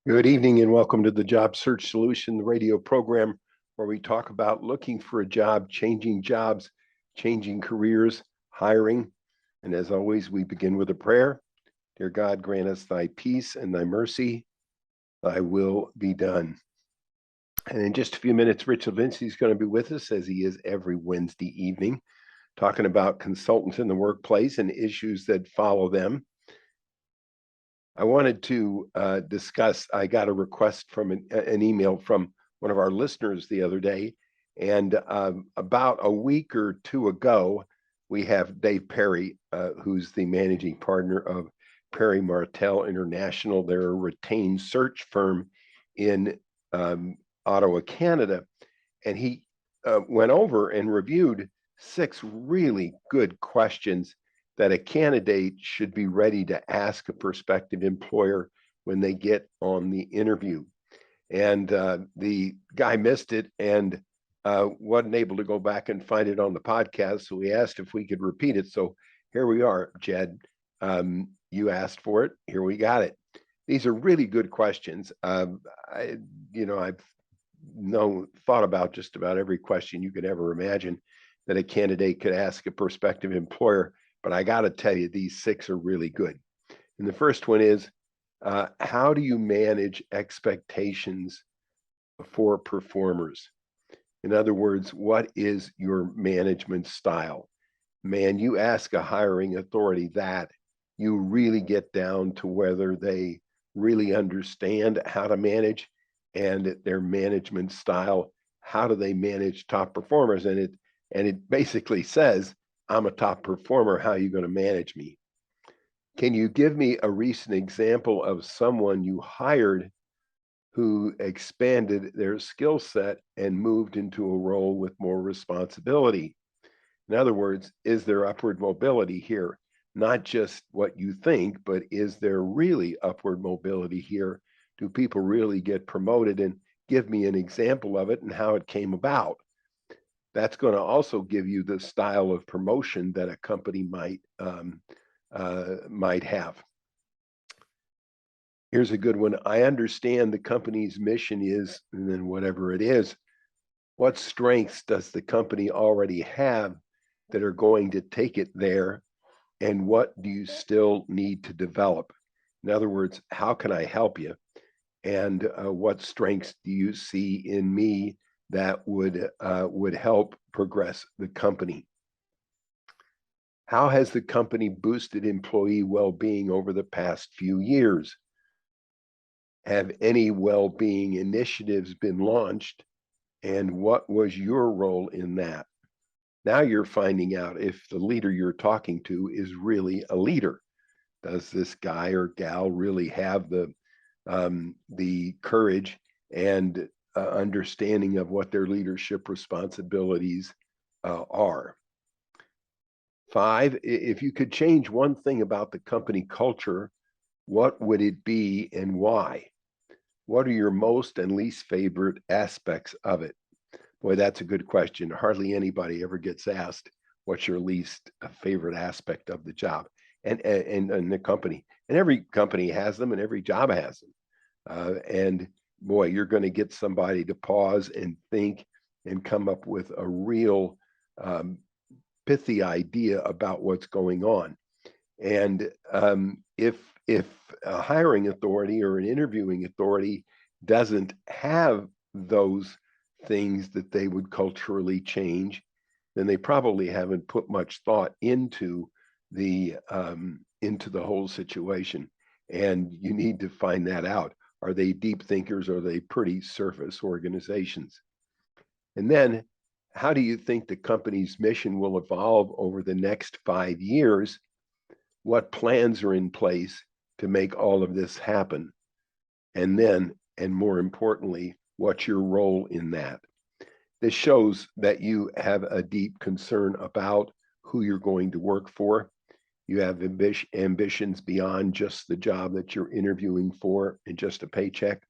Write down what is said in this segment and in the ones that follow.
Good evening and welcome to the Job Search Solution, the radio program where we talk about looking for a job, changing jobs, changing careers, hiring. And as always, we begin with a prayer. Dear God, grant us thy peace and thy mercy, thy will be done. And in just a few minutes, Rich Levinsky is going to be with us as he is every Wednesday evening, talking about consultants in the workplace and issues that follow them. I wanted to discuss, I got a request from an email from one of our listeners the other day. And about a week or two ago, we have Dave Perry, who's the managing partner of Perry Martell International. They're a retained search firm in Ottawa, Canada. And he went over and reviewed 6 really good questions that a candidate should be ready to ask a prospective employer when they get on the interview. And the guy missed it and wasn't able to go back and find it on the podcast. So we asked if we could repeat it. So here we are, Jed. You asked for it. Here we got it. These are really good questions. I've thought about just about every question you could ever imagine that a candidate could ask a prospective employer. But I got to tell you, these 6 are really good. And the first one is, how do you manage expectations for performers? In other words, what is your management style? Man, you ask a hiring authority that, you really get down to whether they really understand how to manage and their management style. How do they manage top performers? And it basically says, I'm a top performer. How are you going to manage me? Can you give me a recent example of someone you hired who expanded their skill set and moved into a role with more responsibility? In other words, is there upward mobility here? Not just what you think, but is there really upward mobility here? Do people really get promoted? And give me an example of it and how it came about. That's going to also give you the style of promotion that a company might have. Here's a good one. I understand the company's mission is, and then whatever it is, what strengths does the company already have that are going to take it there? And what do you still need to develop? In other words, how can I help you? And what strengths do you see in me that would help progress the company? How has the company boosted employee well-being over the past few years? Have any well-being initiatives been launched? And what was your role in that? Now you're finding out if the leader you're talking to is really a leader. Does this guy or gal really have the courage and understanding of what their leadership responsibilities are? 5, if you could change one thing about the company culture, what would it be and why? What are your most and least favorite aspects of it? Boy, that's a good question. Hardly anybody ever gets asked, what's your least favorite aspect of the job and the company? And every company has them and every job has them. And boy, you're going to get somebody to pause and think and come up with a real pithy idea about what's going on. And if a hiring authority or an interviewing authority doesn't have those things that they would culturally change, then they probably haven't put much thought into the whole situation. And you need to find that out. Are they deep thinkers or are they pretty surface organizations? And then, how do you think the company's mission will evolve over the next 5 years? What plans are in place to make all of this happen? And then, and more importantly, what's your role in that? This shows that you have a deep concern about who you're going to work for. You have ambitions beyond just the job that you're interviewing for and just a paycheck.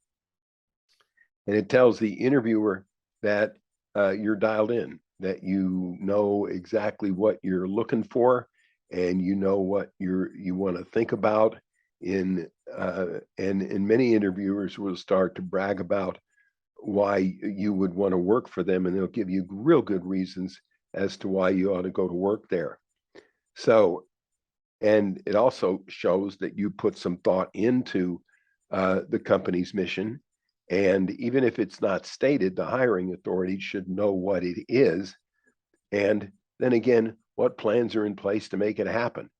And it tells the interviewer that you're dialed in, that you know exactly what you're looking for, and you know what you want to think about in and many interviewers will start to brag about why you would want to work for them, and they'll give you real good reasons as to why you ought to go to work there. So, and it also shows that you put some thought into the company's mission. And even if it's not stated, the hiring authority should know what it is. And then again, what plans are in place to make it happen?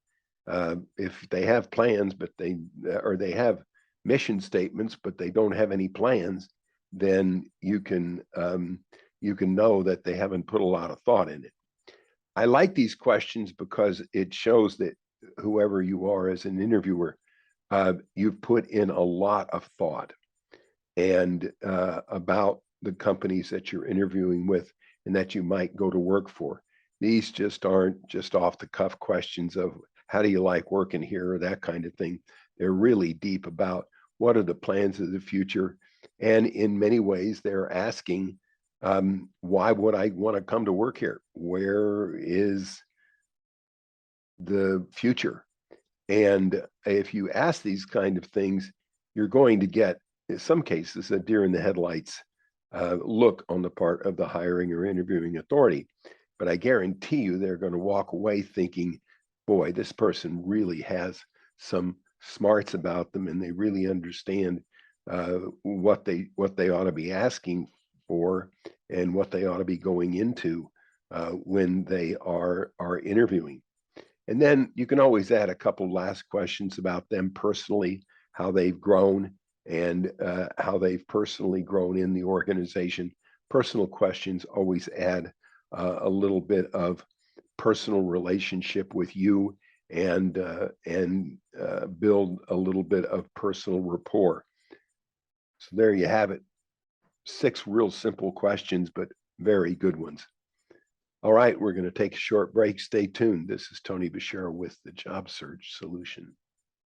If they have plans, but they have mission statements, but they don't have any plans, then you can know that they haven't put a lot of thought in it. I like these questions because it shows that whoever you are as an interviewer, you've put in a lot of thought and about the companies that you're interviewing with and that you might go to work for. These just aren't just off the cuff questions of how do you like working here or that kind of thing. They're really deep about what are the plans of the future. And in many ways, they're asking, why would I want to come to work here? Where is the future? And if you ask these kind of things, you're going to get, in some cases, a deer in the headlights look on the part of the hiring or interviewing authority. But I guarantee you they're going to walk away thinking, boy, this person really has some smarts about them and they really understand what they ought to be asking for and what they ought to be going into when they are interviewing. And then you can always add a couple last questions about them personally, how they've grown and how they've personally grown in the organization. Personal questions always add a little bit of personal relationship with you and build a little bit of personal rapport. So there you have it. 6 real simple questions, but very good ones. All right, we're going to take a short break. Stay tuned. This is Tony Bashir with the Job Search Solution.